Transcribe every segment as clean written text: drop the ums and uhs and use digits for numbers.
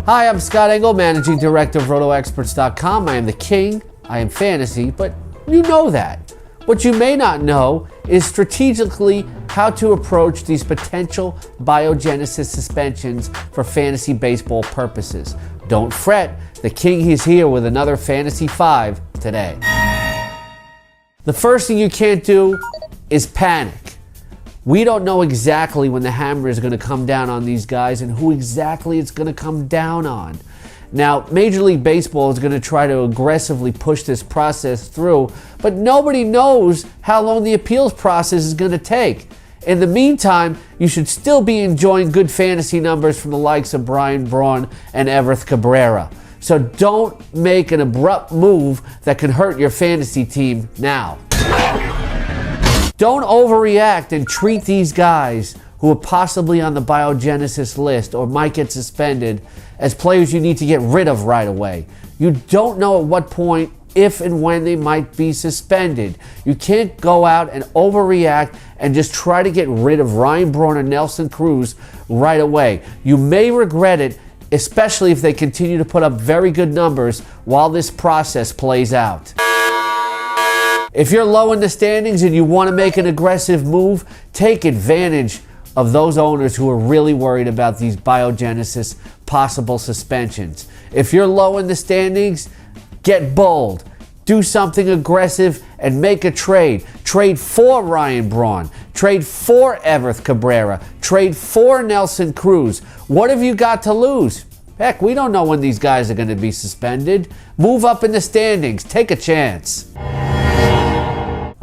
Hi, I'm Scott Engel, Managing Director of RotoExperts.com. I am the king, I am fantasy, but you know that. What you may not know is strategically how to approach these potential Biogenesis suspensions for fantasy baseball purposes. Don't fret, the king is here with another Fantasy 5 today. The first thing you can't do is panic. We don't know exactly when the hammer is going to come down on these guys and who exactly it's going to come down on. Now, Major League Baseball is going to try to aggressively push this process through, but nobody knows how long the appeals process is going to take. In the meantime, you should still be enjoying good fantasy numbers from the likes of Brian Braun and Everth Cabrera. So don't make an abrupt move that can hurt your fantasy team now. Don't overreact and treat these guys who are possibly on the Biogenesis list or might get suspended as players you need to get rid of right away. You don't know at what point, if and when they might be suspended. You can't go out and overreact and just try to get rid of Ryan Braun or Nelson Cruz right away. You may regret it, especially if they continue to put up very good numbers while this process plays out. If you're low in the standings and you want to make an aggressive move, take advantage of those owners who are really worried about these Biogenesis possible suspensions. If you're low in the standings, get bold. Do something aggressive and make a trade. Trade for Ryan Braun. Trade for Everth Cabrera. Trade for Nelson Cruz. What have you got to lose? Heck, we don't know when these guys are going to be suspended. Move up in the standings. Take a chance.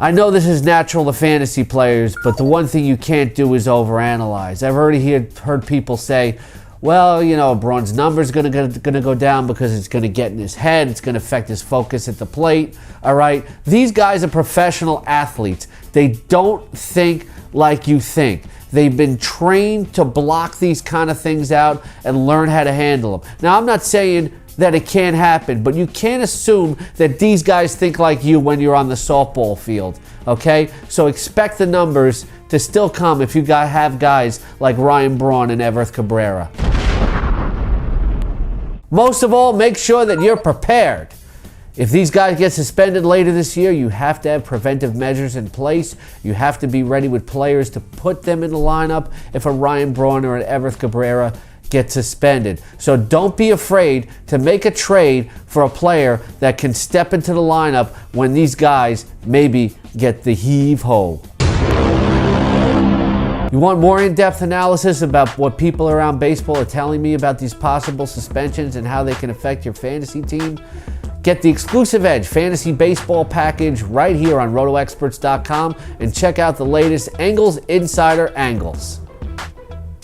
I know this is natural to fantasy players, but the one thing you can't do is overanalyze. I've already heard people say, well, you know, Braun's number's going to go down because it's going to get in his head. It's going to affect his focus at the plate. All right? These guys are professional athletes. They don't think like you think. They've been trained to block these kind of things out and learn how to handle them. Now, I'm not saying that it can't happen, but you can't assume that these guys think like you when you're on the softball field, okay? So expect the numbers to still come if you have guys like Ryan Braun and Everth Cabrera. Most of all, make sure that you're prepared. If these guys get suspended later this year, you have to have preventive measures in place. You have to be ready with players to put them in the lineup if a Ryan Braun or an Everth Cabrera get suspended. So don't be afraid to make a trade for a player that can step into the lineup when these guys maybe get the heave-ho. You want more in-depth analysis about what people around baseball are telling me about these possible suspensions and how they can affect your fantasy team? Get the Exclusive Edge Fantasy Baseball Package right here on RotoExperts.com and check out the latest Engels Insider Angles.